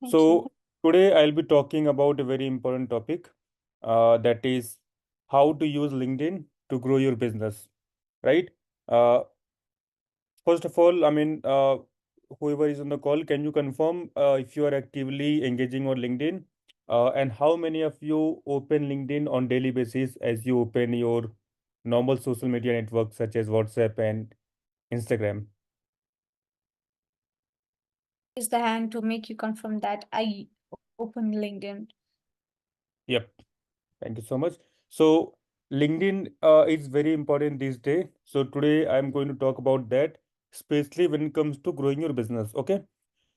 Thank you. So today I'll be talking about a very important topic, that is how to use LinkedIn to grow your business, right? Uh, First of all, whoever is on the call, can you confirm if you are actively engaging on LinkedIn? And how many of you open LinkedIn on daily basis as you open your normal social media networks such as WhatsApp and Instagram? Is the hand to make you confirm that I open LinkedIn. Yep. Thank you so much. So LinkedIn is very important these days. So today I'm going to talk about that, especially when it comes to growing your business. Okay.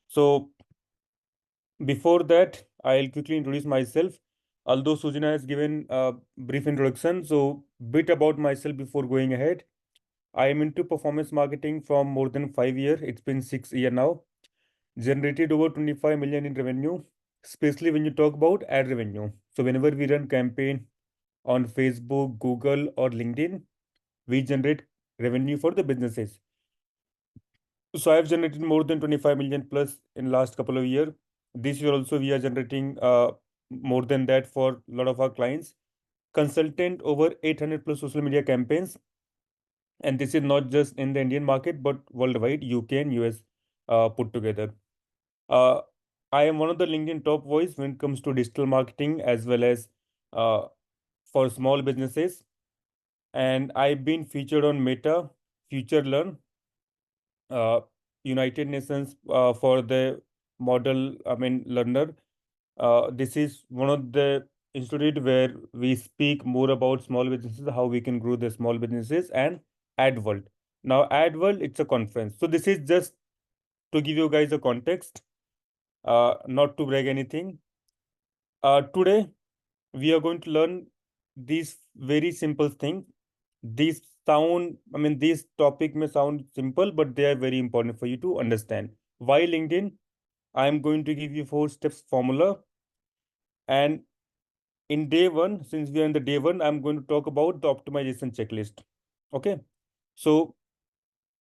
So before that, I'll quickly introduce myself. Although Sujana has given a brief introduction, so bit about myself before going ahead. I am into performance marketing from more than 5 years. It's been 6 years now. Generated over 25 million in revenue, especially when you talk about ad revenue. So whenever we run campaign on Facebook, Google, or LinkedIn, we generate revenue for the businesses. So I've generated more than 25 million plus in last couple of years. This year also we are generating more than that for a lot of our clients. Consultant over 800 plus social media campaigns, and this is not just in the Indian market but worldwide, UK and US put together. Uh, I am one of the LinkedIn top voice when it comes to digital marketing as well as uh, for small businesses, and I've been featured on Meta, Future Learn, uh, United Nations for the model, learner. This is one of the institute where we speak more about small businesses, how we can grow the small businesses, and Ad World. Now, Ad World, it's a conference. So this is just to give you guys a context, not to brag anything. Today, we are going to learn these very simple things. These topic may sound simple, but they are very important for you to understand. Why LinkedIn? I am going to give you 4 steps formula. And in day one, since we are in the day one, I'm going to talk about the optimization checklist. Okay. So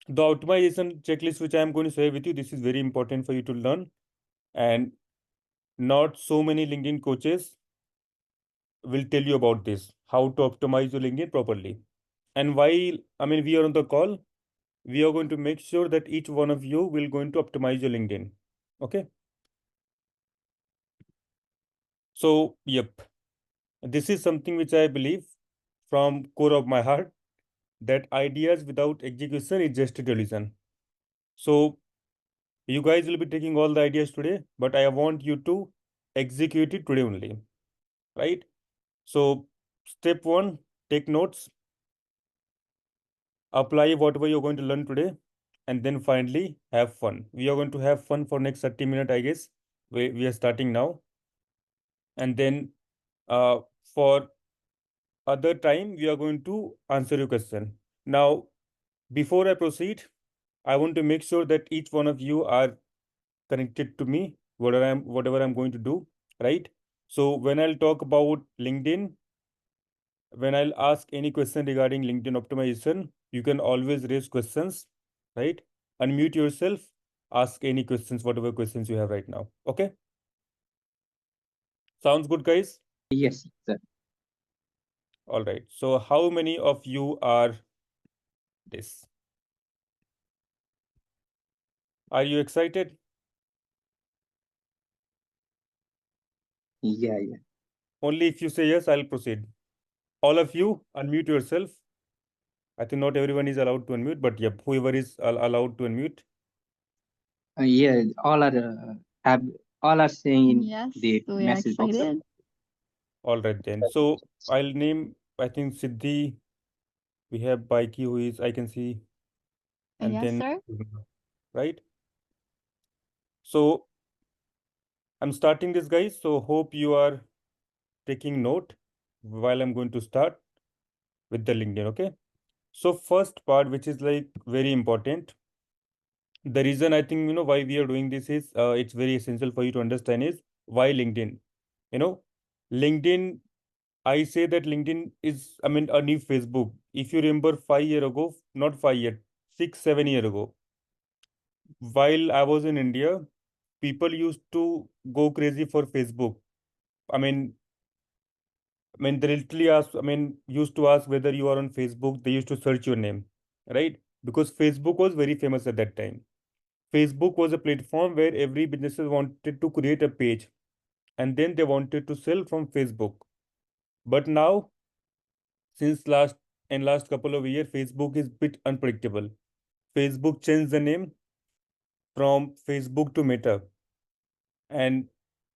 the optimization checklist, which I'm going to share with you, this is very important for you to learn. And not so many LinkedIn coaches will tell you about this, how to optimize your LinkedIn properly. And while we are on the call, we are going to make sure that each one of you will going to optimize your LinkedIn. Okay. So, yep, this is something which I believe from core of my heart, that ideas without execution is just a delusion. So, you guys will be taking all the ideas today, but I want you to execute it today only, right? So, step one, take notes, apply whatever you're going to learn today, and then finally have fun. We are going to have fun for next 30 minutes, I guess. We are starting now, and then uh, for other time we are going to answer your question. Now, before I proceed, I want to make sure that each one of you are connected to me, whatever I'm going to do, right? So when I'll talk about LinkedIn, when I'll ask any question regarding LinkedIn optimization, you can always raise questions, right? Unmute yourself, ask any questions, whatever questions you have right now. Okay? Sounds good, guys? Yes, sir. All right. So how many of you are this? Are you excited? Yeah, yeah. Only if you say yes, I'll proceed. All of you, unmute yourself. I think not everyone is allowed to unmute, but yep, whoever is allowed to unmute. Yeah, have all are saying in Yes, the we are message box. excited. All right then. So I'll name, I think Siddhi, we have Baiki who is, I can see, and Yes, then, sir. right? So I'm starting this, guys. So hope you are taking note while I'm going to start with the LinkedIn. Okay. So first part, which is like very important. The reason I think, why we are doing this is it's very essential for you to understand is why LinkedIn. You know, LinkedIn, I say that LinkedIn is, a new Facebook. If you remember 5 years ago, not 5 years, 6, 7 years ago, while I was in India, people used to go crazy for Facebook. I mean, they literally ask, used to ask whether you are on Facebook. They used to search your name, right? Because Facebook was very famous at that time. Facebook was a platform where every businesses wanted to create a page and then they wanted to sell from Facebook. But now, since last couple of years, Facebook is bit unpredictable. Facebook changed the name from Facebook to Meta, and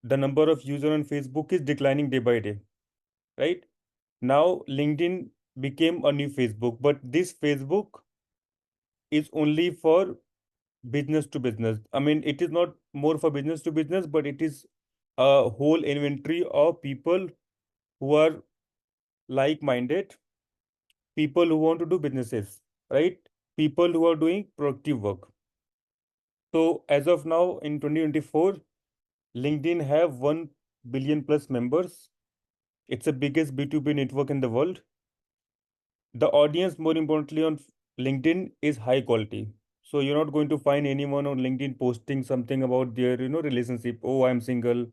the number of users on Facebook is declining day by day, right? Now, LinkedIn became a new Facebook, but this Facebook is only for business to business. It is not more for business to business, but it is a whole inventory of people who are like-minded, people who want to do businesses, right? People who are doing productive work. So as of now in 2024, LinkedIn have 1 billion plus members. It's the biggest B2B network in the world. The audience, more importantly, on LinkedIn is high quality. So you're not going to find anyone on LinkedIn posting something about their, relationship. Oh, I'm single.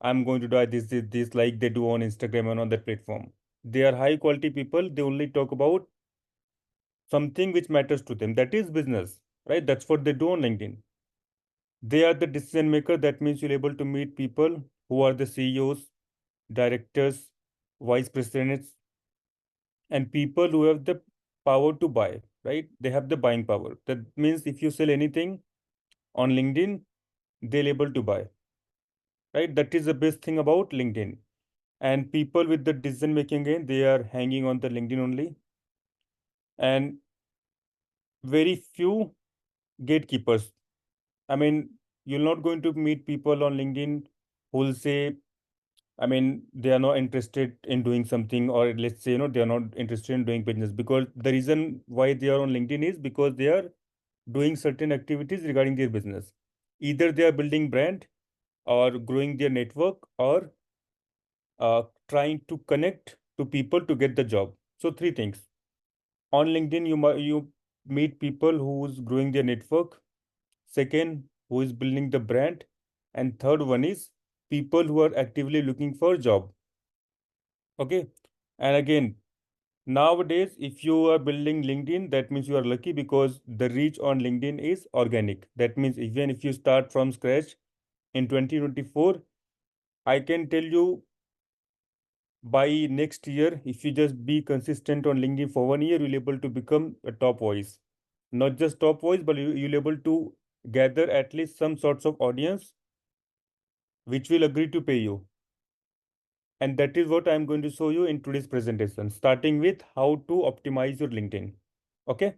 I'm going to do this, like they do on Instagram and on that platform. They are high quality people. They only talk about something which matters to them. That is business, right? That's what they do on LinkedIn. They are the decision maker. That means you're able to meet people who are the CEOs, directors, vice presidents, and people who have the power to buy, right? They have the buying power. That means if you sell anything on LinkedIn, they're able to buy, right? That is the best thing about LinkedIn. And people with the decision making again, they are hanging on the LinkedIn only. And very few gatekeepers. You're not going to meet people on LinkedIn who will say, they are not interested in doing something, or let's say, they are not interested in doing business, because the reason why they are on LinkedIn is because they are doing certain activities regarding their business. Either they are building brand or growing their network or trying to connect to people to get the job. So three things. On LinkedIn, you meet people who's growing their network. Second, who is building the brand. And third one is people who are actively looking for a job. Okay. And again, nowadays, if you are building LinkedIn, that means you are lucky because the reach on LinkedIn is organic. That means even if you start from scratch in 2024, I can tell you by next year, if you just be consistent on LinkedIn for 1 year, you'll able to become a top voice. Not just top voice, but you'll able to gather at least some sorts of audience which will agree to pay you. And that is what I'm going to show you in today's presentation, starting with how to optimize your LinkedIn. Okay.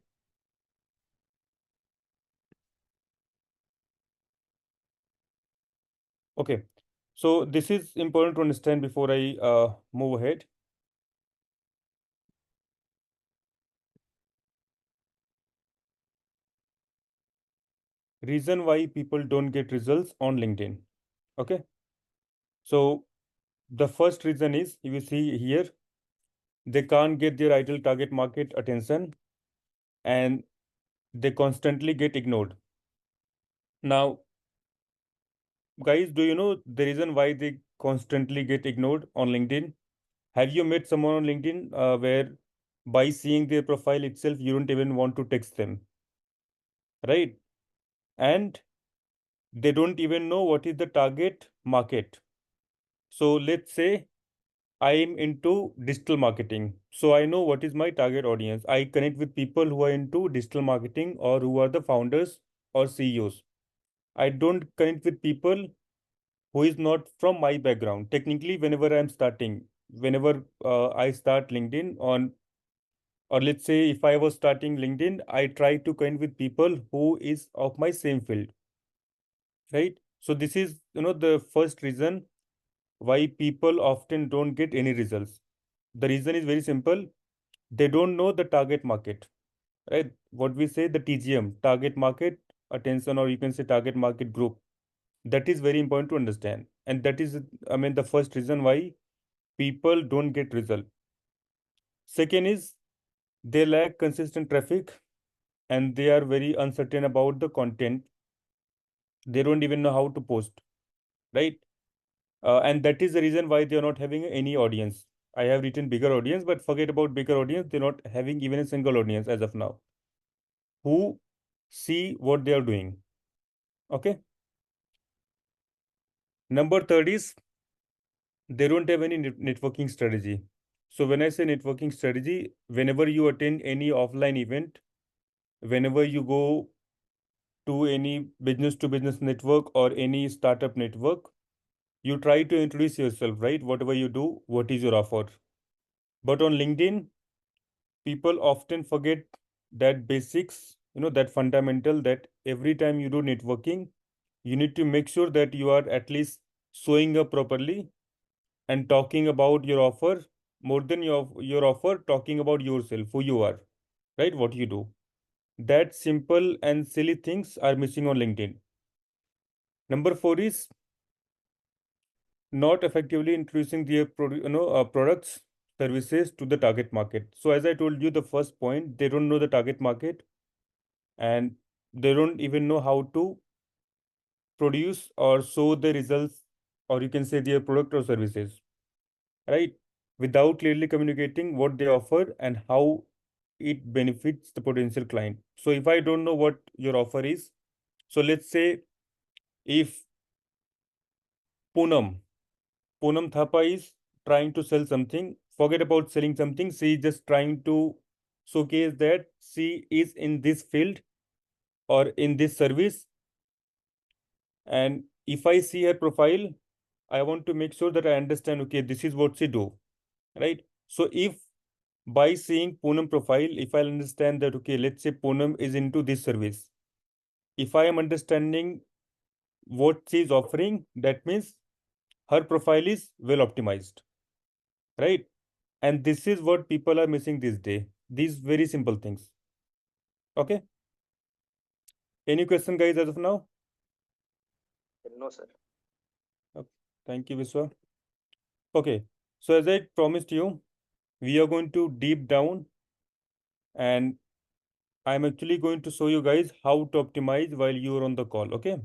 Okay. So this is important to understand before I move ahead. Reason why people don't get results on LinkedIn. Okay. So the first reason is, you will see here, they can't get their ideal target market attention and they constantly get ignored. Now, guys, do you know the reason why they constantly get ignored on LinkedIn? Have you met someone on LinkedIn where by seeing their profile itself, you don't even want to text them, right? And they don't even know what is the target market. So let's say I am into digital marketing. So I know what is my target audience. I connect with people who are into digital marketing or who are the founders or CEOs. I don't connect with people who is not from my background. Technically, whenever I start LinkedIn on, or let's say if I was starting LinkedIn, I try to connect with people who is of my same field, right? So this is, the first reason why people often don't get any results. The reason is very simple. They don't know the target market, right? What we say, the TGM, target market attention, or you can say target market group. That is very important to understand. And that is, the first reason why people don't get result. Second is they lack consistent traffic and they are very uncertain about the content They don't even know how to post, right? And that is the reason why they are not having any audience. I have written bigger audience, but forget about bigger audience. They're not having even a single audience as of now who see what they are doing. Okay. Number third is they don't have any networking strategy. So when I say networking strategy, whenever you attend any offline event, whenever you go to any business to business network or any startup network, you try to introduce yourself, right? Whatever you do, what is your offer? But on LinkedIn, people often forget that basics, that fundamental, that every time you do networking, you need to make sure that you are at least showing up properly and talking about your offer more than your offer, talking about yourself, who you are, right? What you do. That simple and silly things are missing on LinkedIn. Number four is not effectively introducing their products, services to the target market. So as I told you, the first point, they don't know the target market and they don't even know how to produce or show the results, or you can say their product or services, right? Without clearly communicating what they offer and how it benefits the potential client. So if I don't know what your offer is, so let's say if Poonam, Poonam Thapa is trying to sell something, forget about selling something. She is just trying to showcase that she is in this field or in this service. And if I see her profile, I want to make sure that I understand, okay, this is what she do, right? So if by seeing Poonam profile, if I understand that, okay, let's say Poonam is into this service. If I am understanding what she is offering, that means her profile is well optimized, right? And this is what people are missing this day. These very simple things. Okay. Any question, guys, as of now? No, sir. Okay. Thank you, Vishwa. Okay. So as I promised you, we are going to deep down and I'm actually going to show you guys how to optimize while you are on the call. Okay.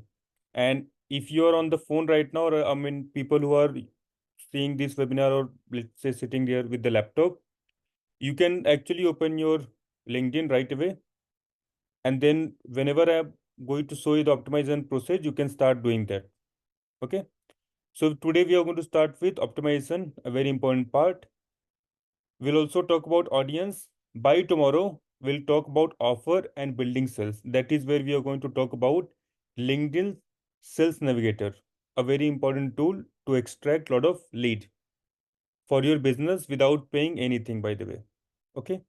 And if you are on the phone right now, or I mean, people who are seeing this webinar or let's say sitting there with the laptop, you can actually open your LinkedIn right away. And then whenever I'm going to show you the optimization process, you can start doing that. Okay. So today we are going to start with optimization, a very important part. We'll also talk about audience. By tomorrow, we'll talk about offer and building sales. That is where we are going to talk about LinkedIn Sales Navigator, a very important tool to extract a lot of lead for your business without paying anything, by the way. Okay.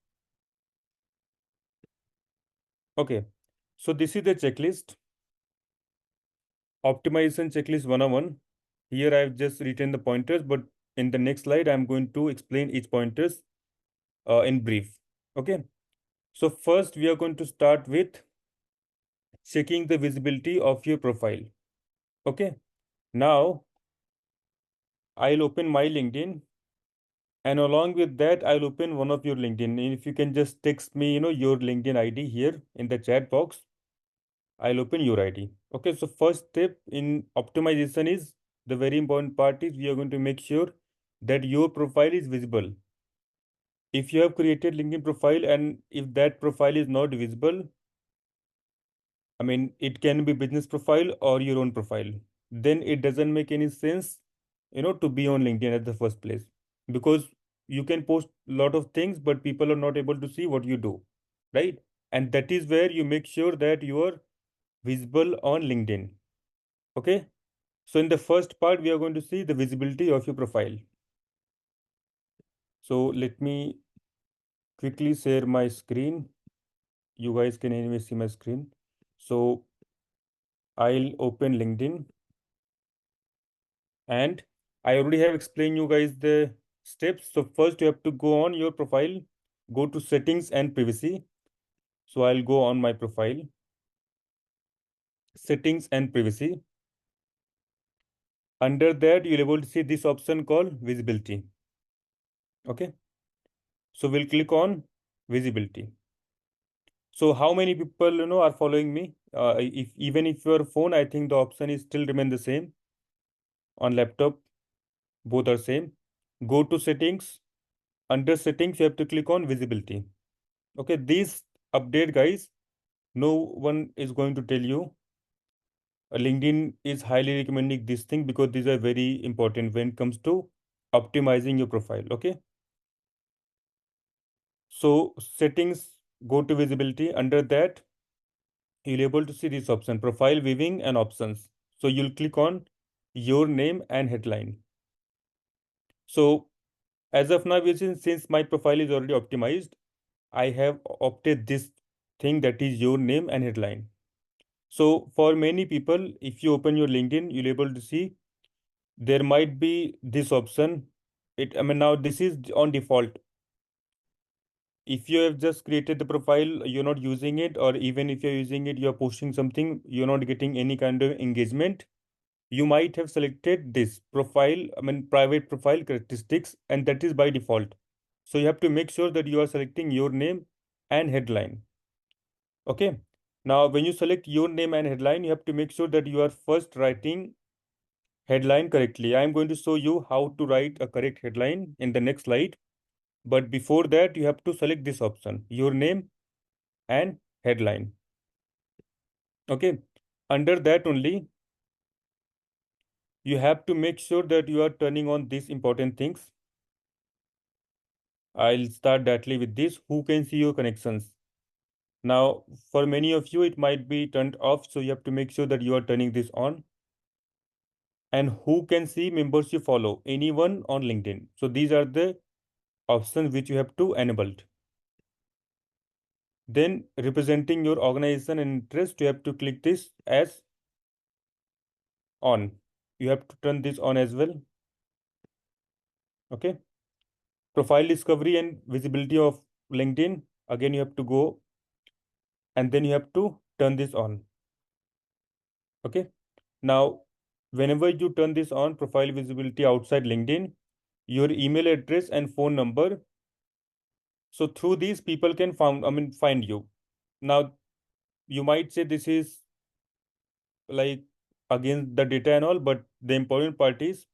Okay. So this is the checklist. Optimization checklist 101. Here I've just written the pointers, but in the next slide, I'm going to explain each pointers in brief. Okay. So first, we are going to start with checking the visibility of your profile. Okay. Now, I'll open my LinkedIn, and along with that, I'll open one of your LinkedIn. And if you can just text me, your LinkedIn ID here in the chat box, I'll open your ID. Okay. So first step in optimization is the very important part is we are going to make sure that your profile is visible. If you have created LinkedIn profile and if that profile is not visible, I mean, it can be business profile or your own profile. Then it doesn't make any sense, to be on LinkedIn at the first place because you can post a lot of things, but people are not able to see what you do, right? And that is where you make sure that you are visible on LinkedIn. Okay. So in the first part, we are going to see the visibility of your profile. So let me quickly share my screen. You guys can anyway see my screen. So I'll open LinkedIn and I already have explained you guys the steps. So first you have to go on your profile, go to settings and privacy. So I'll go on my profile, settings and privacy. Under that, you'll able to see this option called visibility. Okay. So we'll click on visibility. So how many people are following me? If even if your phone, I think the option is still remain the same. On laptop, both are same. Go to settings. Under settings, you have to click on visibility. Okay, this update, guys, no one is going to tell you. LinkedIn is highly recommending this thing because these are very important when it comes to optimizing your profile. Okay, so settings, go to visibility. Under that, you'll able to see this option, profile viewing and options. So you'll click on your name and headline. So as of now, since my profile is already optimized, I have opted this thing, that is your name and headline. So for many people, if you open your LinkedIn, you'll able to see there might be this option. I mean, now this is on default. If you have just created the profile, you're not using it, or even if you're using it, you're posting something, you're not getting any kind of engagement, you might have selected this profile, I mean, private profile characteristics, and that is by default. So you have to make sure that you are selecting your name and headline. Okay. Now, when you select your name and headline, you have to make sure that you are first writing headline correctly. I am going to show you how to write a correct headline in the next slide. But before that, you have to select this option, your name and headline. Okay. Under that only, you have to make sure that you are turning on these important things. I'll start directly with this. Who can see your connections? Now, for many of you, it might be turned off. So you have to make sure that you are turning this on. And who can see members you follow? Anyone on LinkedIn. So these are the options which you have to enabled. Then representing your organization and interest, you have to click this as on. You have to turn this on as well. Okay. Profile discovery and visibility of LinkedIn. Again, you have to go and then you have to turn this on. Okay. Now, whenever you turn this on, profile visibility outside LinkedIn, your email address and phone number. So through these, people can find you. Now, you might say this is like against the data and all, but the important part is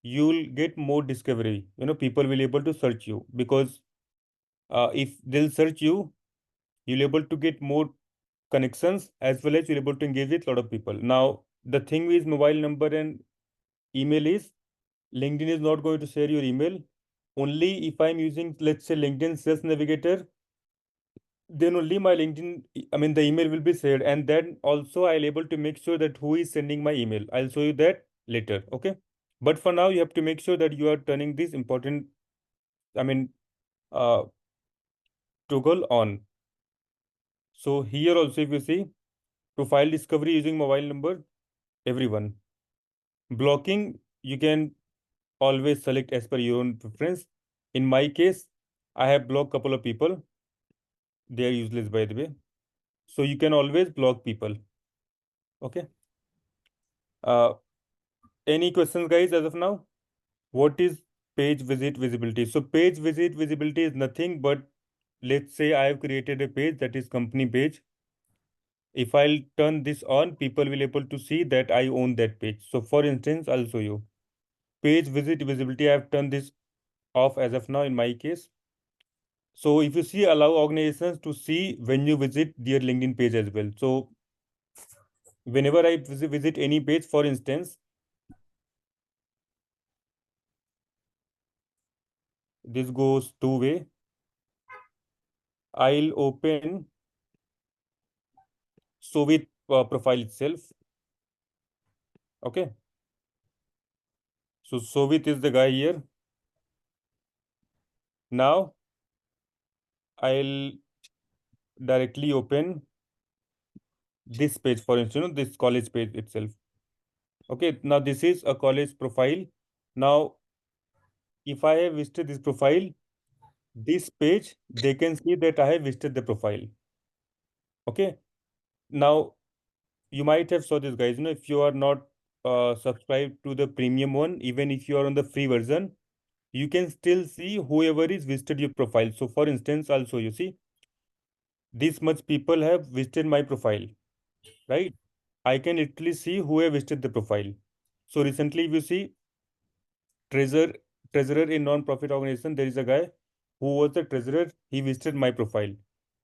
you'll get more discovery. People will able to search you because if they'll search you, you'll able to get more connections as well as you're able to engage with a lot of people. Now, the thing with mobile number and email is LinkedIn is not going to share your email. Only if I'm using, let's say, LinkedIn Sales Navigator, then only my LinkedIn, I mean, the email will be shared. And then also I'll able to make sure that who is sending my email. I'll show you that later. Okay. But for now, you have to make sure that you are turning this important, I mean, uh, toggle on. So here also, if you see profile discovery using mobile number, everyone. Blocking, you can always select as per your own preference. In my case, I have blocked couple of people. They are useless, by the way. So you can always block people. Okay. Uh, any questions, guys, as of now? What is page visit visibility? So page visit visibility is nothing but, let's say I have created a page that is company page. If I'll turn this on, people will able to see that I own that page. So for instance, I'll show you page visit visibility. I have turned this off as of now in my case. So if you see, allow organizations to see when you visit their LinkedIn page as well. So whenever I visit any page, for instance, this goes two-way. I'll open show with profile itself. Okay. So Sovit is the guy here. Now I'll directly open this page, for instance, this college page itself. Okay. Now this is a college profile. Now, if I have visited this profile, this page, they can see that I have visited the profile. Okay. Now you might have saw this, guys. If you are not subscribed to the premium one, even if you are on the free version, you can still see whoever is visited your profile. So for instance, I'll show you. See, this much people have visited my profile, right? I can literally see who have visited the profile. So recently, if you see treasurer treasurer in non-profit organization, there is a guy who was the treasurer. He visited my profile,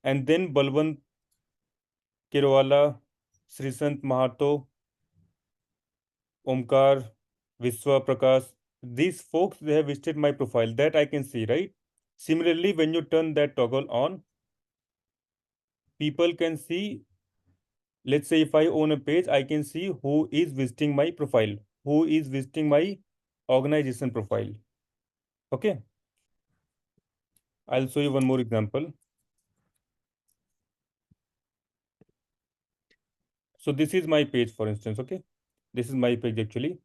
and then Balwant Kirwala, Srisant Mahato, Omkar, Viswa Prakash. These folks they have visited my profile. That I can see, right? Similarly, when you turn that toggle on, people can see. Let's say if I own a page, I can see who is visiting my profile, who is visiting my organization profile. Okay, I'll show you one more example. So this is my page, for instance. Okay, this is my page actually.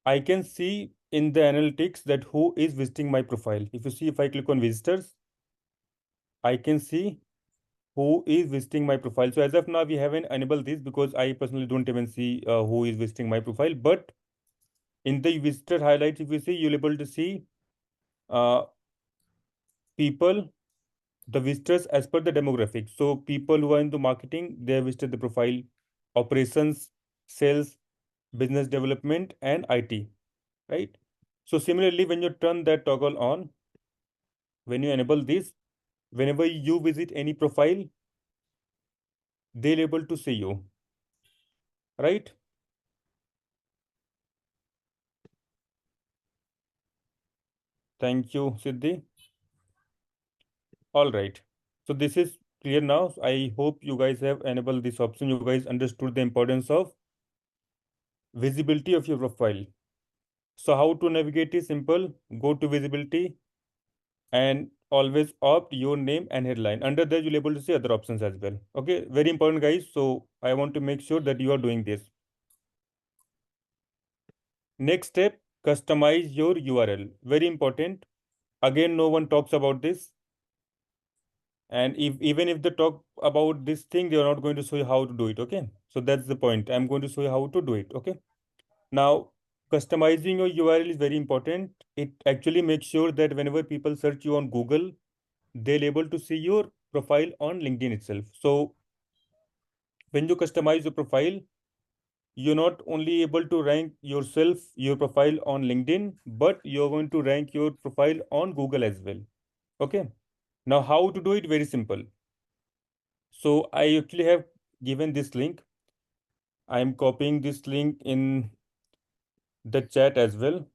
I can see in the analytics that who is visiting my profile. If you see, if I click on visitors, I can see who is visiting my profile. So as of now, we haven't enabled this because I personally don't even see who is visiting my profile. But in the visitor highlights, if you see, you'll able to see uh, people, the visitors as per the demographic. So people who are into marketing, they have visited the profile, operations, sales, business development, and IT, right? So similarly, when you turn that toggle on, when you enable this, whenever you visit any profile, they'll able to see you, right? Thank you, Siddhi. All right. So this is clear now. I hope you guys have enabled this option. You guys understood the importance of visibility of your profile. So how to navigate is simple. Go to visibility and always opt your name and headline. Under that, you'll able to see other options as well. Okay, very important, guys. So I want to make sure that you are doing this. Next step, customize your URL. Very important. Again, no one talks about this. And if even if they talk about this thing, they are not going to show you how to do it. Okay, so that's the point. I'm going to show you how to do it. Okay, now customizing your URL is very important. It actually makes sure that whenever people search you on Google, they'll able to see your profile on LinkedIn itself. So when you customize your profile, you're not only able to rank yourself, your profile on LinkedIn, but you're going to rank your profile on Google as well. Okay. Now, how to do it? Very simple. So I actually have given this link. I am copying this link in the chat as well.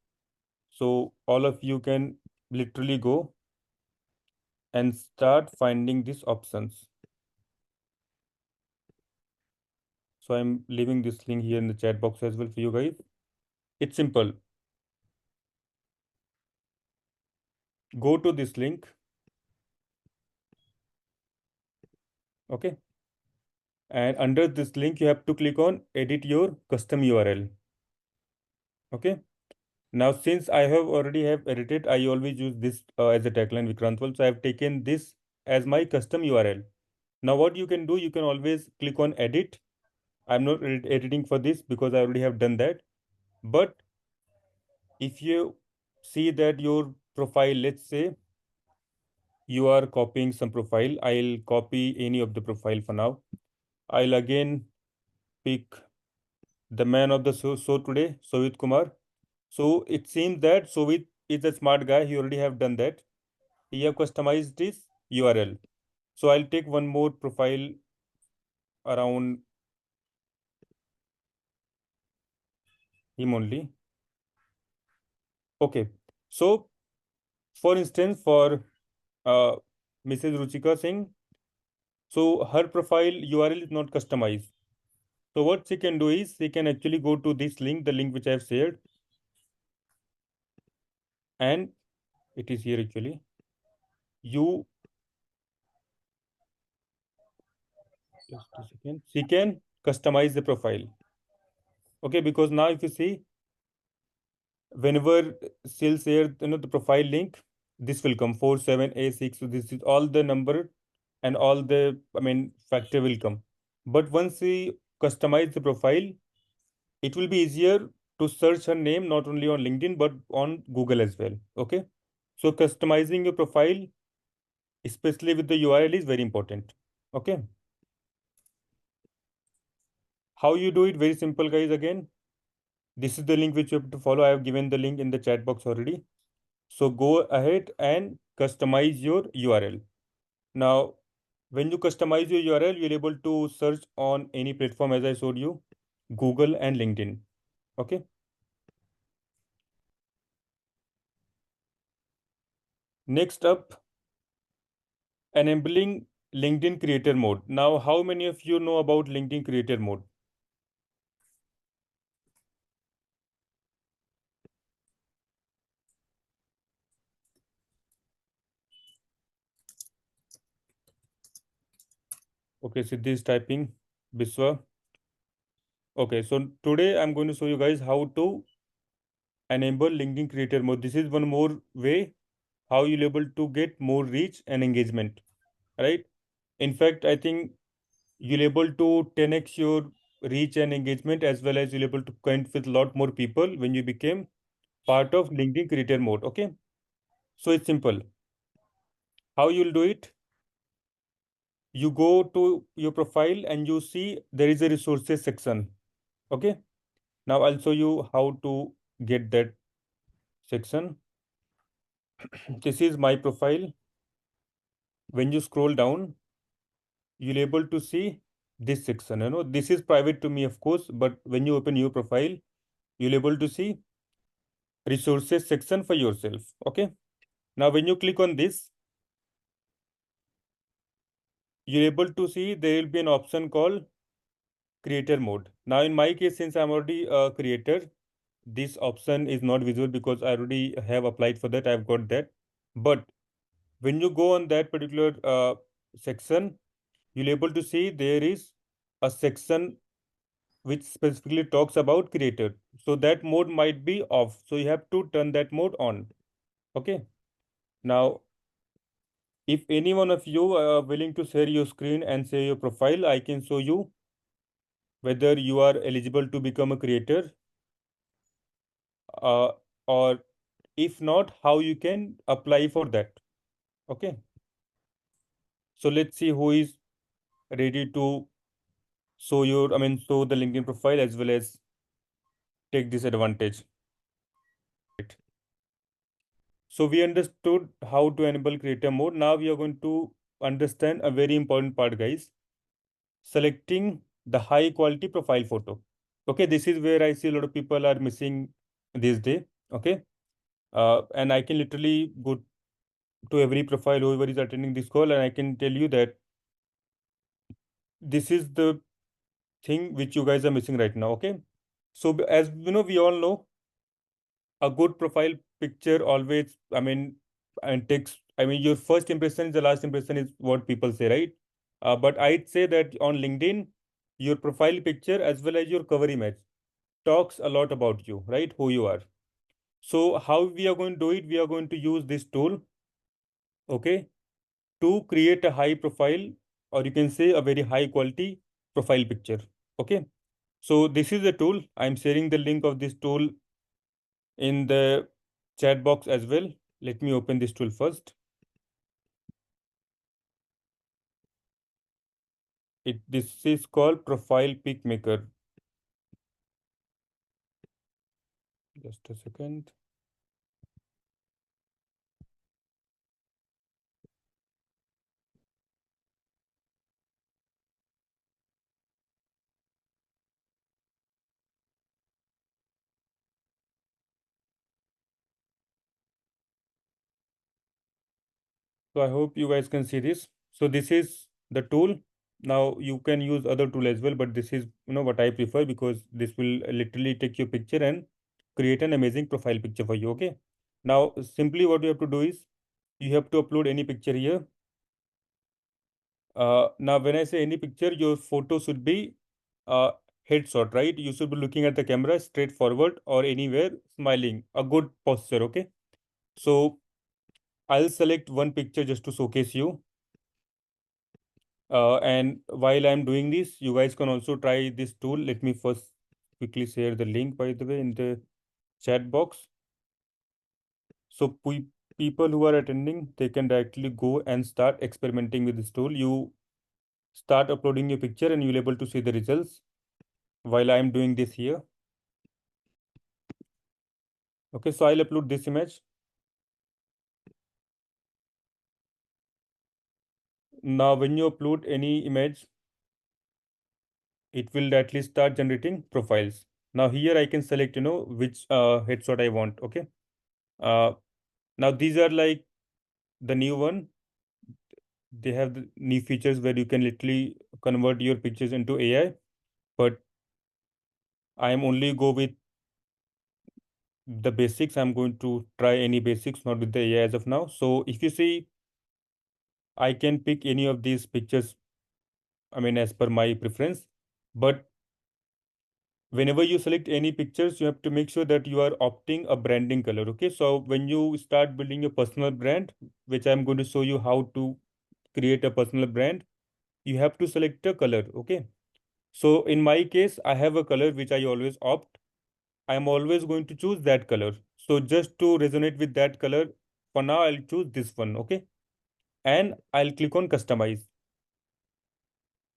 So all of you can literally go and start finding these options. So I'm leaving this link here in the chat box as well for you guys. It's simple. Go to this link. Okay. And under this link, you have to click on edit your custom URL. Okay. Now, since I have already have edited, I always use this as a tagline, Vikrantwal. So I have taken this as my custom URL. Now, what you can do, you can always click on edit. I'm not editing for this because I already have done that. But if you see that your profile, let's say you are copying some profile, I'll copy any of the profile for now. I'll again pick the man of the show today, Sovit Kumar. So it seems that Sovit is a smart guy. He already have done that. He have customized his URL. So I'll take one more profile around him only. Okay. So for instance, for uh, Mrs. Ruchika Singh, so her profile URL is not customized. So what she can do is she can actually go to this link, the link which I have shared, and it is here actually. You just a second. She can customize the profile. Okay, because now if you see, whenever she'll share the profile link, this will come 47A6. So this is all the number and all the factor will come. But once we customize the profile, it will be easier to search her name not only on LinkedIn but on Google as well. Okay. So customizing your profile, especially with the URL, is very important. Okay. How you do it? Very simple, guys. Again, this is the link which you have to follow. I have given the link in the chat box already. So go ahead and customize your URL. Now, when you customize your URL, you're able to search on any platform as I showed you, Google and LinkedIn. Okay. Next up, enabling LinkedIn creator mode. Now, how many of you know about LinkedIn creator mode? Okay, Siddhi is typing. Biswa. Okay, so today I'm going to show you guys how to enable LinkedIn creator mode. This is one more way how you'll able to get more reach and engagement, right? In fact, I think you'll able to 10x your reach and engagement, as well as you'll able to connect with a lot more people when you became part of LinkedIn creator mode. Okay, so it's simple. How you'll do it? You go to your profile and you see there is a resources section. Okay, now I'll show you how to get that section. This is my profile. When you scroll down, you'll able to see this section. This is private to me, of course, but when you open your profile, you'll able to see resources section for yourself. Okay, now when you click on this, you're able to see there will be an option called creator mode. Now in my case, since I'm already a creator, this option is not visible because I already have applied for that. I've got that. But when you go on that particular section, you'll able to see there is a section which specifically talks about creator. So that mode might be off. So you have to turn that mode on. Okay. Now, if any one of you are willing to share your screen and share your profile, I can show you whether you are eligible to become a creator, uh, or if not, how you can apply for that. Okay. So let's see who is ready to show the LinkedIn profile as well as take this advantage. So we understood how to enable creator mode. Now we are going to understand a very important part, guys. Selecting the high quality profile photo. Okay, this is where I see a lot of people are missing this day. Okay. And I can literally go to every profile whoever is attending this call, and I can tell you that this is the thing which you guys are missing right now. Okay. So as you know, we all know a good profile picture always, and takes, your first impression is the last impression is what people say, right? But I'd say that on LinkedIn, your profile picture as well as your cover image talks a lot about you, right? Who you are. So how we are going to do it? We are going to use this tool, okay, to create a high profile, or you can say a very high quality profile picture. Okay. So this is the tool. I'm sharing the link of this tool in the chat box as well. Let me open this tool first. This is called Profile Pic Maker. Just a second. So I hope you guys can see this. So this is the tool. Now you can use other tool as well, but this is what I prefer, because this will literally take your picture and create an amazing profile picture for you. Okay. Now simply what you have to do is you have to upload any picture here. Now when I say any picture, your photo should be uh, headshot, right? You should be looking at the camera straight forward or anywhere, smiling, a good posture. Okay. So I'll select one picture just to showcase you. And while I'm doing this, you guys can also try this tool. Let me first quickly share the link, by the way, in the chat box. So people who are attending, they can directly go and start experimenting with this tool. start uploading your picture and you'll able to see the results while I'm doing this here. Okay, so I'll upload this image. Now, when you upload any image, it will at least start generating profiles. Now here I can select, which headshot I want. Okay. Uh, Now these are like the new one. They have the new features where you can literally convert your pictures into AI, but I am only go with the basics. I'm going to try any basics, not with the AI as of now. So if you see, I can pick any of these pictures, I mean, as per my preference. But whenever you select any pictures, you have to make sure that you are opting a branding color. Okay. So when you start building a personal brand, which I'm going to show you how to create a personal brand, you have to select a color. Okay. So in my case, I have a color which I always opt. I am always going to choose that color. So just to resonate with that color, for now, I'll choose this one. Okay. And I'll click on customize.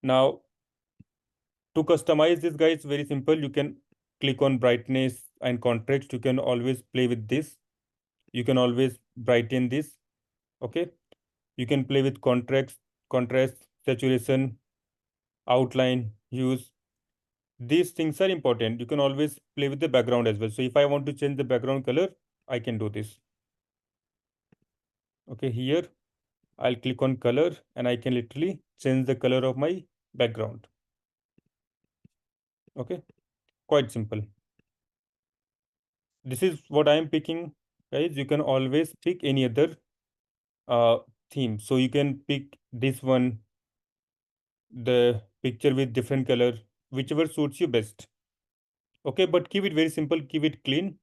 Now, to customize this, guys, very simple. You can click on brightness and contrast. You can always play with this. You can always brighten this. Okay. You can play with contrast, saturation, outline, hues. These things are important. You can always play with the background as well. So if I want to change the background color, I can do this. Okay, here I'll click on color and I can literally change the color of my background. Okay, quite simple. This is what I am picking, guys. You can always pick any other uh, theme. So you can pick this one, the picture with different color, whichever suits you best. Okay, but keep it very simple, keep it clean.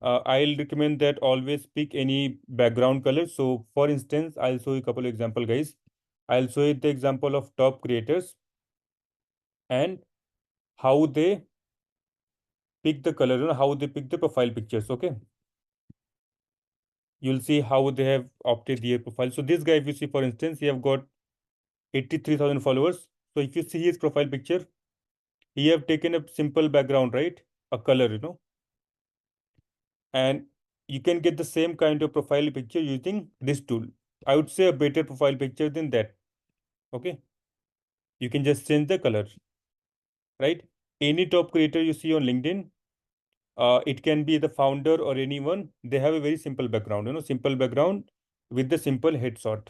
I'll recommend that always pick any background color. So for instance, I'll show you a couple of example, guys. I'll show you the example of top creators and how they pick the color, how they pick the profile pictures. Okay. You'll see how they have opted their profile. So this guy, if you see, for instance, he have got 83,000 followers. So if you see his profile picture, he have taken a simple background, right? A color, and you can get the same kind of profile picture using this tool. I would say a better profile picture than that. Okay. You can just change the color, right? Any top creator you see on LinkedIn, it can be the founder or anyone. They have a very simple background, simple background with the simple headshot.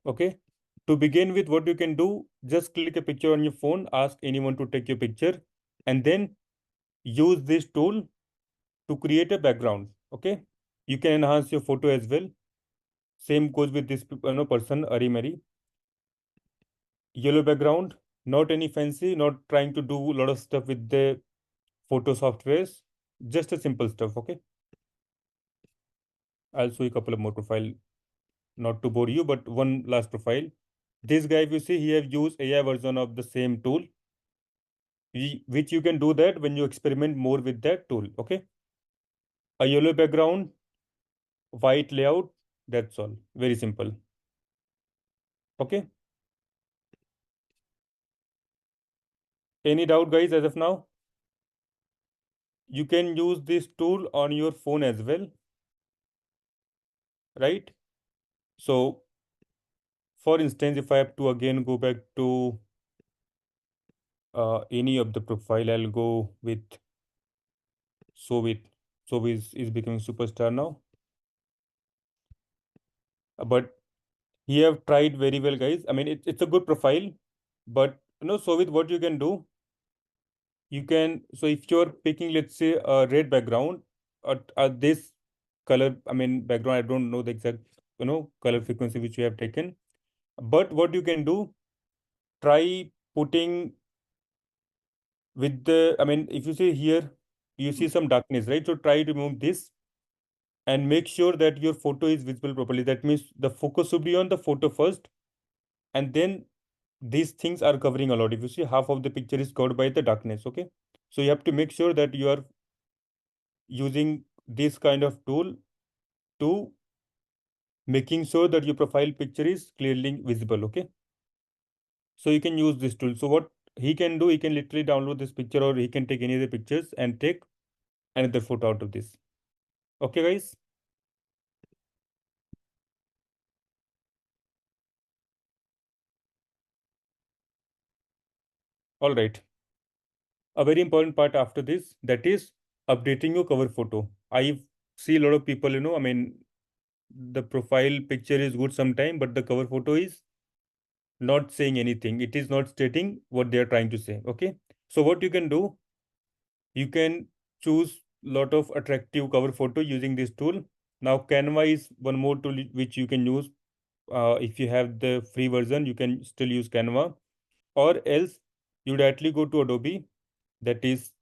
Okay. To begin with, what you can do, just click a picture on your phone, ask anyone to take your picture, and then use this tool to create a background. Okay. You can enhance your photo as well. Same goes with this person, Ari Mary. Yellow background, not any fancy, not trying to do a lot of stuff with the photo softwares, just a simple stuff. Okay. I'll show you a couple of more profile, not to bore you, but one last profile. This guy, if you see, he have used AI version of the same tool, which you can do that when you experiment more with that tool. Okay. A yellow background, white layout, that's all. Very simple. Okay. Any doubt, guys, as of now? You can use this tool on your phone as well, right? So for instance, if I have to again go back to any of the profile, I'll go with Sovit. Sovit is becoming superstar now. But he have tried very well, guys. I mean, it's a good profile, but Sovit, what you can do, you can, so if you're picking, let's say, a red background or this color, I mean, background, I don't know the exact, color frequency which you have taken. But what you can do, try putting with the, I mean, if you see here, you see some darkness, right? So try to remove this and make sure that your photo is visible properly. That means the focus should be on the photo first, and then these things are covering a lot. If you see, half of the picture is covered by the darkness. Okay. So you have to make sure that you are using this kind of tool to making sure that your profile picture is clearly visible. Okay. So you can use this tool. So what he can do, he can literally download this picture, or he can take any of the pictures and take another photo out of this. Okay, guys. All right. A very important part after this, that is updating your cover photo. I see a lot of people, I mean, the profile picture is good sometime, but the cover photo is not saying anything. It is not stating what they are trying to say. Okay. So what you can do, you can choose lot of attractive cover photo using this tool. Now Canva is one more tool which you can use. If you have the free version, you can still use Canva, or else you directly go to Adobe. That is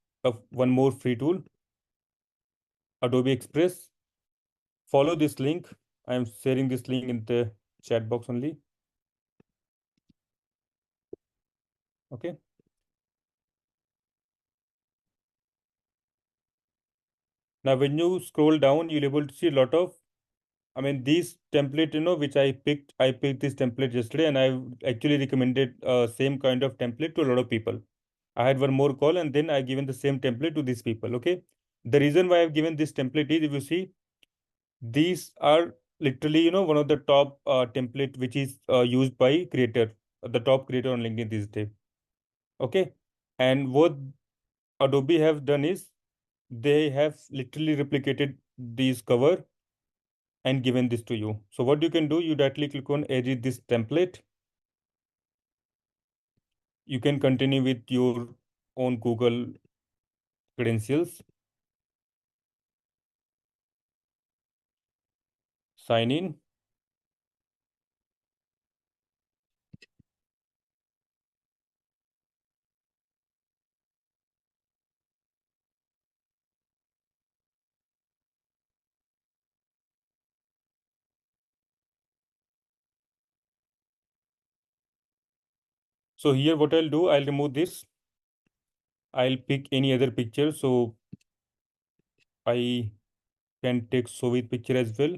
one more free tool, Adobe Express. Follow this link. I am sharing this link in the chat box only. Okay. Now, when you scroll down, you'll able to see a lot of, I mean, these template, which I picked this template yesterday, and I actually recommended same kind of template to a lot of people. I had one more call, and then I given the same template to these people. Okay. The reason why I've given this template is, if you see, these are literally, one of the top template which is used by creator, the top creator on LinkedIn these days. Okay. And what Adobe have done is, they have literally replicated these cover and given this to you. So what you can do, you directly click on edit this template. You can continue with your own Google credentials. Sign in. So here what I'll do, I'll remove this. I'll pick any other picture. So I can take Soviet picture as well.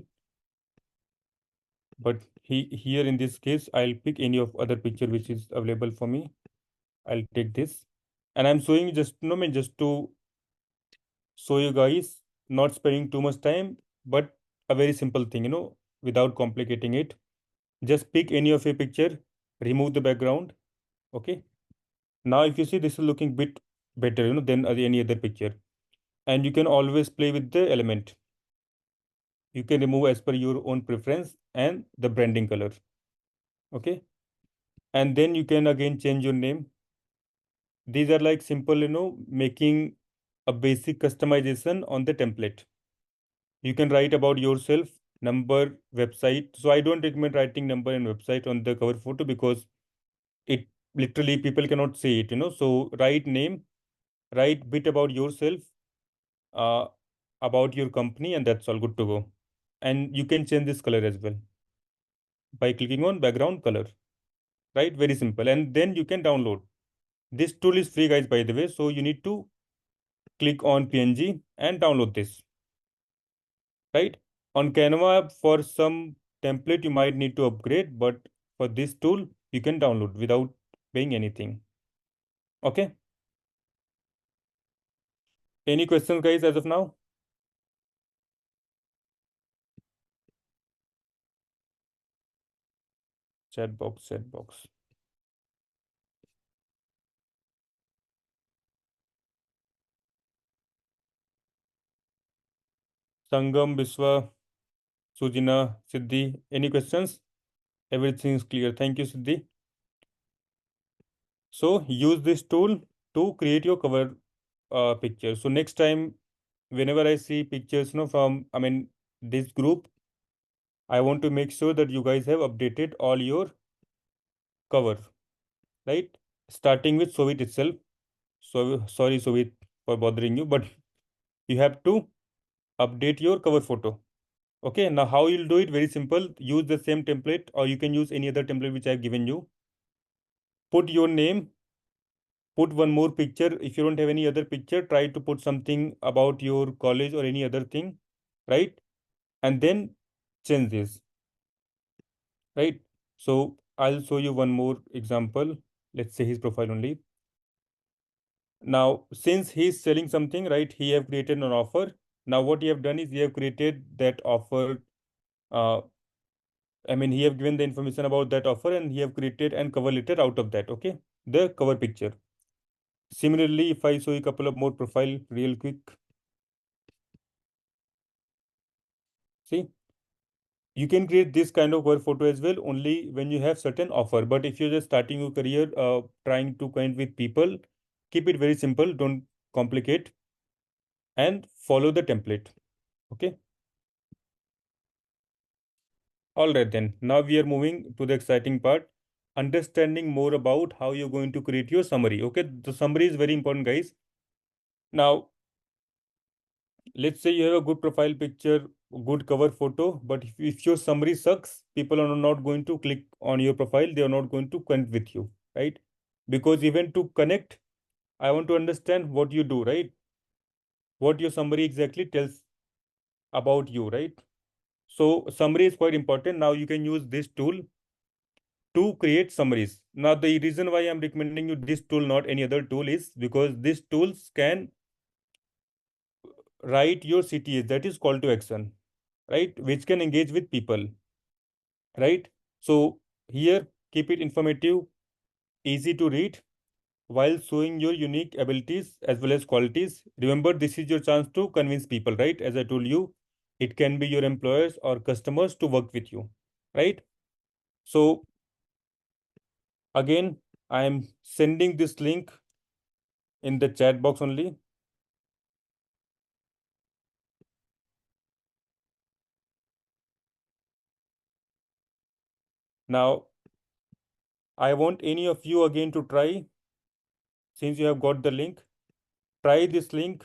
But here in this case, I'll pick any of other picture which is available for me. I'll take this. And I'm showing just, just to show you guys, not spending too much time, but a very simple thing, without complicating it. Just pick any of a picture, remove the background. Okay. Now, if you see, this is looking bit better, than any other picture. And you can always play with the element. You can remove as per your own preference and the branding color. Okay. And then you can again change your name. These are like simple, making a basic customization on the template. You can write about yourself, number, website. So I don't recommend writing number and website on the cover photo, because it literally people cannot see it, So write name, write bit about yourself, uh, about your company, and that's all good to go. And you can change this color as well by clicking on background color, right? Very simple. And then you can download. This tool is free, guys, by the way. So you need to click on PNG and download this, right? On Canva, for some template, you might need to upgrade, but for this tool, you can download without paying anything. Okay. Any questions, guys, as of now? Chat box, chat box. Sangam, Biswa, Sujina, Siddhi. Any questions? Everything is clear. Thank you, Siddhi. So use this tool to create your cover picture. So next time, whenever I see pictures, from, I mean, this group, I want to make sure that you guys have updated all your cover, right? Starting with Soviet itself. So sorry, Soviet, for bothering you, but you have to update your cover photo. Okay, now how you'll do it? Very simple. Use the same template, or you can use any other template which I've given you. Put your name, put one more picture. If you don't have any other picture, try to put something about your college or any other thing, right? And then change this, right? So I'll show you one more example. let's say his profile only. Now, since he's selling something, right, he have created an offer. Now, what he have done is he have created that offer. I mean, he have given the information about that offer and he have created and cover letter out of that. Okay, the cover picture. Similarly, if I show you a couple of more profile real quick, see, you can create this kind of cover photo as well only when you have certain offer. But if you're just starting your career, trying to connect with people, keep it very simple. Don't complicate and follow the template. Okay. All right, then. Now we are moving to the exciting part, understanding more about how you're going to create your summary. Okay, the summary is very important, guys. Now, let's say you have a good profile picture, good cover photo, but if your summary sucks, people are not going to click on your profile. They are not going to connect with you, right? Because even to connect, I want to understand what you do, right? What your summary exactly tells about you, right? So summary is quite important. Now you can use this tool to create summaries. Now, the reason why I'm recommending you this tool, not any other tool, is because these tools can write your CTAs, that is call to action, right? Which can engage with people, right? So here, keep it informative, easy to read, while showing your unique abilities as well as qualities. Remember, this is your chance to convince people, right? As I told you, it can be your employers or customers to work with you, right? So again, I am sending this link in the chat box only. Now, I want any of you again to try, since you have got the link, try this link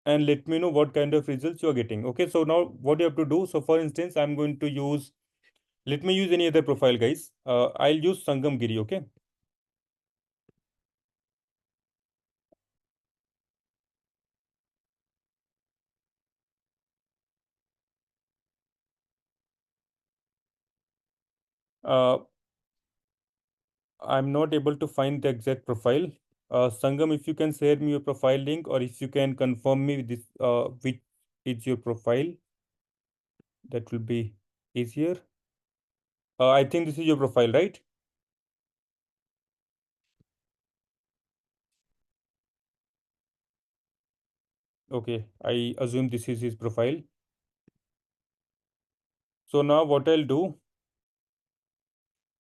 and let me know what kind of results you are getting. Okay, so now what you have to do, so for instance, I'm going to use, let me use any other profile, guys. I'll use Sangam Giri, okay? Uh, I'm not able to find the exact profile. Sangam, if you can share me your profile link, or if you can confirm me this, which is your profile, that will be easier. I think this is your profile, right? Okay, I assume this is his profile. So now what I'll do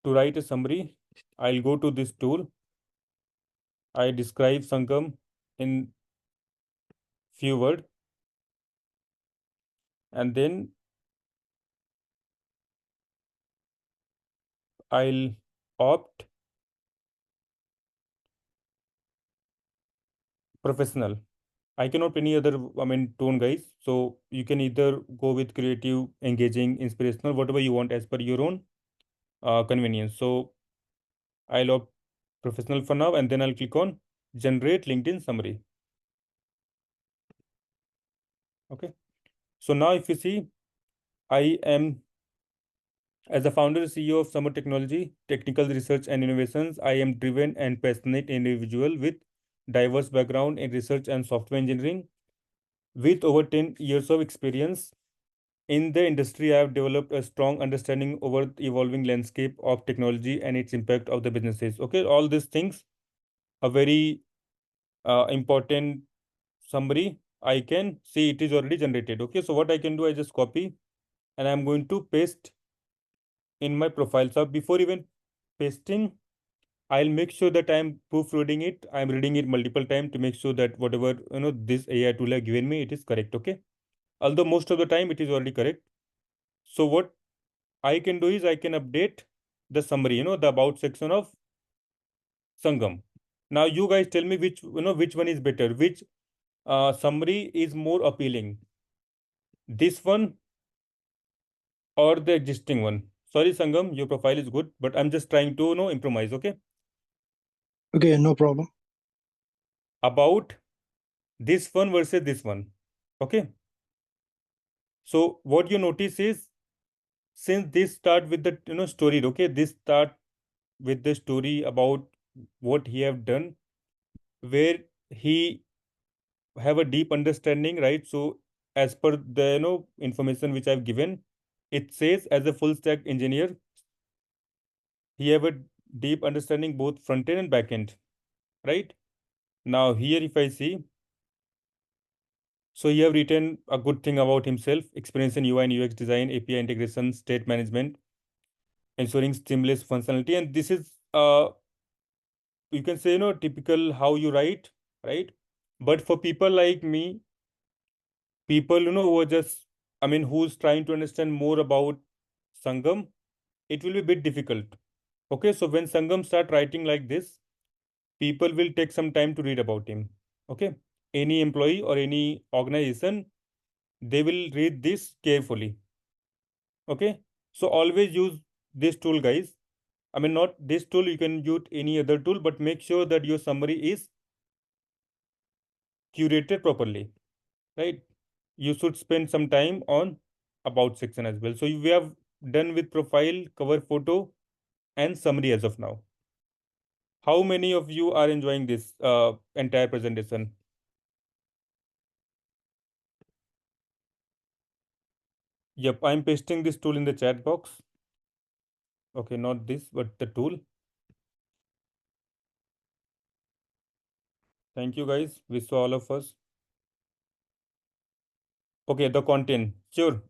to write a summary, I'll go to this tool. I describe Sangam in few words, and then I'll opt professional. I cannot any other, I mean, tone, guys. So you can either go with creative, engaging, inspirational, whatever you want as per your own convenience. So I'll opt professional for now, and then I'll click on generate LinkedIn summary. Okay. So now if you see, I am, as the founder and CEO of Summer Technology, Technical Research and Innovations, I am driven and passionate individual with diverse background in research and software engineering. With over 10 years of experience in the industry, I have developed a strong understanding over the evolving landscape of technology and its impact of the businesses. Okay, all these things, a very important summary. I can see it is already generated. Okay, so what I can do, I just copy and I'm going to paste in my profile. So before even pasting, I'll make sure that I'm proofreading it. I'm reading it multiple times to make sure that whatever this AI tool have given me, it is correct. Okay. Although most of the time it is already correct. So what I can do is I can update the summary, the about section of Sangam. Now you guys tell me which one is better, which summary is more appealing, this one or the existing one. Sorry, Sangam, your profile is good, but I'm just trying to improvise. Okay. Okay, no problem. About this one versus this one. Okay. So what you notice is, since this start with the story, okay, this start with the story about what he have done, where he have a deep understanding, right? So as per the information which I've given, it says as a full stack engineer, he have a deep understanding both front end and back end, right? Now here if I see, so he have written a good thing about himself: experience in UI and UX design, API integration, state management, ensuring seamless functionality. And this is you can say typical how you write, right? But for people like me, people who are just, I mean, who's trying to understand more about Sangam, it will be a bit difficult. Okay, so when Sangam start writing like this, people will take some time to read about him. Okay, any employee or any organization, they will read this carefully. Okay, so always use this tool, guys. I mean, not this tool, you can use any other tool, but make sure that your summary is curated properly, right? You should spend some time on about section as well. So we have done with profile, cover photo, and summary as of now. How many of you are enjoying this entire presentation? Yep, I'm pasting this tool in the chat box. Okay, not this, but the tool. Thank you, guys. Wish to all of us. Okay, the content. Sure.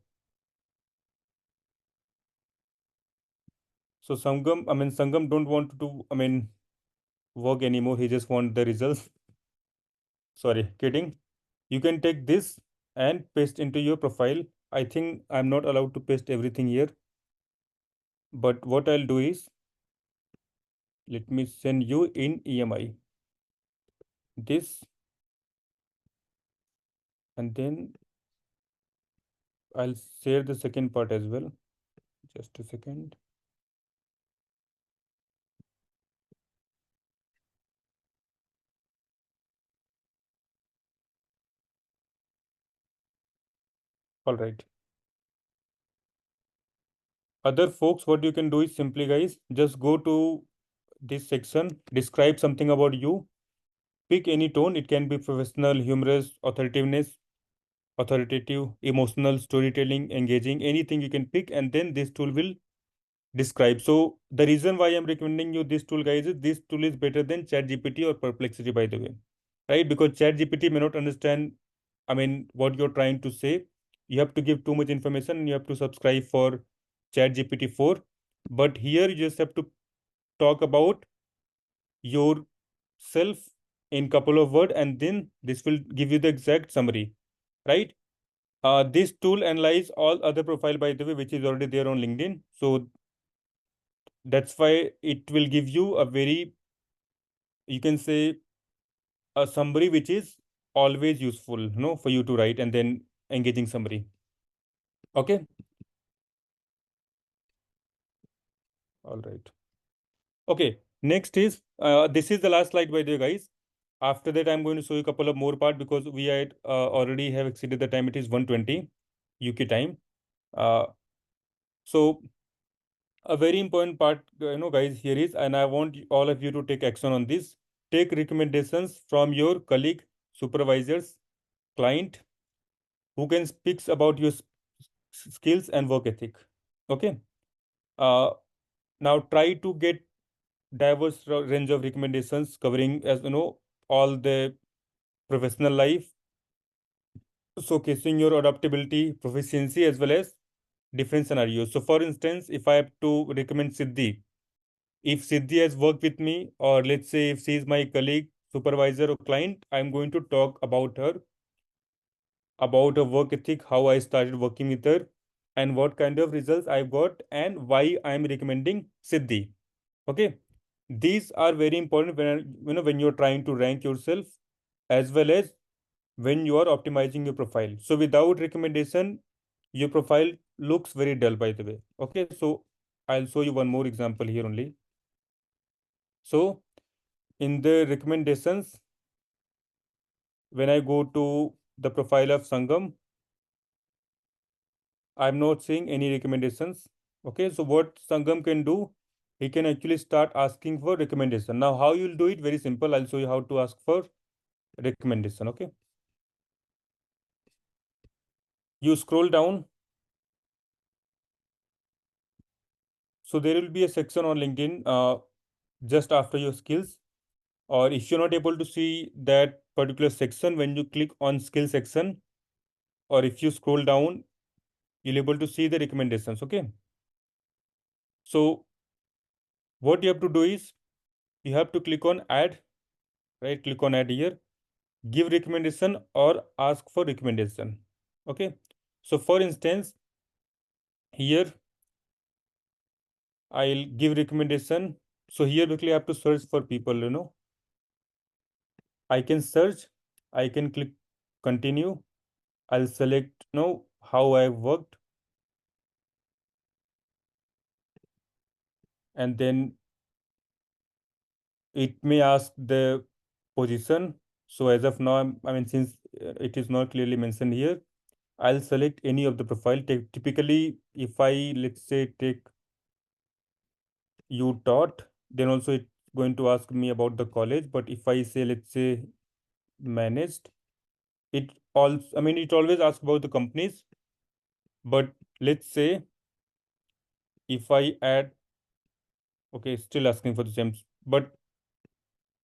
So Sangam don't want to, work anymore. He just want the results. Sorry, kidding. You can take this and paste into your profile. I think I'm not allowed to paste everything here. But what I'll do is, let me send you in EMI this, and then I'll share the second part as well. Just a second. All right. Other folks, what you can do is simply, guys, just go to this section, describe something about you, pick any tone. It can be professional, humorous, authoritative, emotional, storytelling, engaging, anything you can pick, and then this tool will describe. So the reason why I'm recommending you this tool, guys, is this tool is better than ChatGPT or Perplexity, by the way, right? Because ChatGPT may not understand, what you're trying to say. You have to give too much information and you have to subscribe for ChatGPT 4. But here you just have to talk about yourself in couple of words, and then this will give you the exact summary, right? This tool analyze all other profile, by the way, which is already there on LinkedIn. So that's why it will give you a very, you can say, a summary which is always useful, for you to write, and then engaging summary. Okay. All right. Okay. Next is this is the last slide, by the way, guys. After that, I'm going to show you a couple of more part because we had already have exceeded the time. It is 1:20 UK time. So a very important part, guys, here is, and I want all of you to take action on this. Take recommendations from your colleague, supervisors, client, who can speaks about your skills and work ethic. Okay. Uh, Now try to get diverse range of recommendations covering, as all the professional life, showcasing your adaptability, proficiency, as well as different scenarios. So for instance, if I have to recommend Siddhi, if Siddhi has worked with me, or let's say if she is my colleague, supervisor, or client, I'm going to talk about her work ethic, how I started working with her, and what kind of results I've got, and why I'm recommending Siddhi. Okay, these are very important when you're trying to rank yourself, as well as when you are optimizing your profile. So without recommendation, your profile looks very dull, by the way. Okay, so I'll show you one more example here only. So in the recommendations, when I go to the profile of Sangam, I'm not seeing any recommendations. Okay, so what Sangam can do, he can actually start asking for recommendation. Now, how you'll do it? Very simple. I'll show you how to ask for recommendation. Okay. You scroll down. So there will be a section on LinkedIn just after your skills. Or if you're not able to see that particular section, when you click on skill section, or if you scroll down, you'll able to see the recommendations. Okay. So what you have to do is you have to click on add, right? Click on add here, give recommendation or ask for recommendation. Okay. So for instance, here I'll give recommendation. So here basically I have to search for people. I can search, I can click continue. I'll select how I've worked, and then it may ask the position. So as of now, I mean, since it is not clearly mentioned here, I'll select any of the profile. Typically, if I, let's say, take you taught, then also it's going to ask me about the college. But if I say, let's say, managed, it also, I mean, it always asks about the companies. But let's say if I add, okay, still asking for the same. But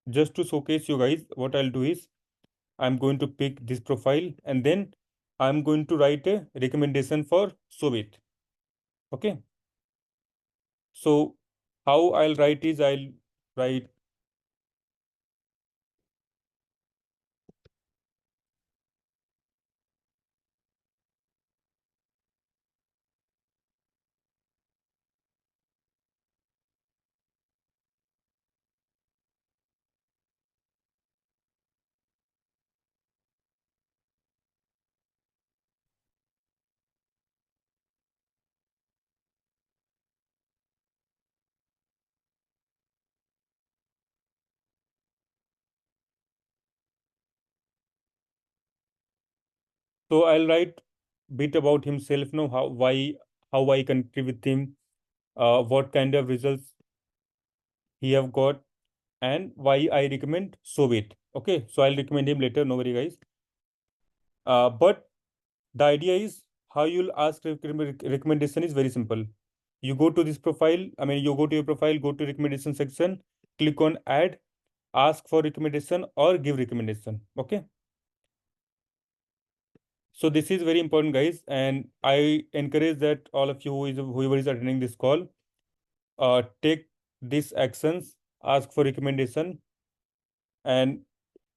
just to showcase you guys, what I'll do is I'm going to pick this profile and then I'm going to write a recommendation for Soviet. Okay. So how I'll write is I'll write so I'll write bit about himself, how I connected with him, what kind of results he have got, and why I recommend Soviet. Okay, so I'll recommend him later, no worry guys. But the idea is how you'll ask recommendation is very simple. You go to this profile, I mean, you go to your profile, go to recommendation section, click on add, ask for recommendation or give recommendation. Okay. So this is very important, guys, and I encourage that all of you whoever is attending this call, take these actions, ask for recommendation, and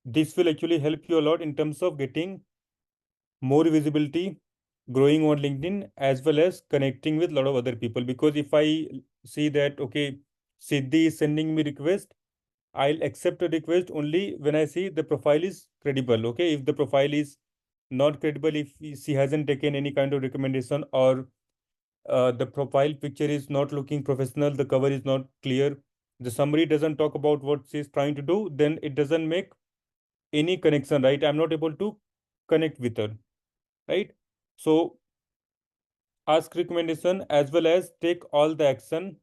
this will actually help you a lot in terms of getting more visibility, growing on LinkedIn, as well as connecting with a lot of other people. Because if I see that, okay, Siddhi is sending me request, I'll accept a request only when I see the profile is credible. Okay, if the profile is not credible, if she hasn't taken any kind of recommendation, or the profile picture is not looking professional, the cover is not clear, the summary doesn't talk about what she's trying to do, then it doesn't make any connection, right? I'm not able to connect with her, right? So ask recommendation as well as take all the action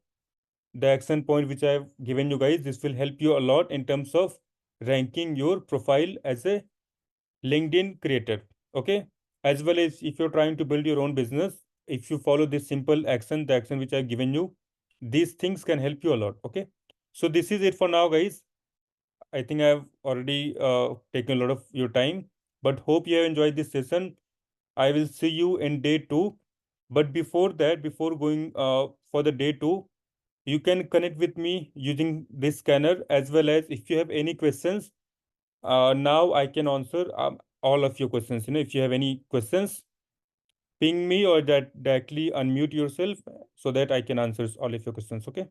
point which I have given you guys. This will help you a lot in terms of ranking your profile as a LinkedIn creator. Okay. As well as if you're trying to build your own business, if you follow this simple action, the action which I've given you, these things can help you a lot. Okay. So this is it for now, guys. I think I've already taken a lot of your time, but hope you have enjoyed this session. I will see you in day 2. But before that, before going for the day 2, you can connect with me using this scanner, as well as if you have any questions, now I can answer all of your questions. If you have any questions, ping me or that directly unmute yourself so that I can answer all of your questions. Okay.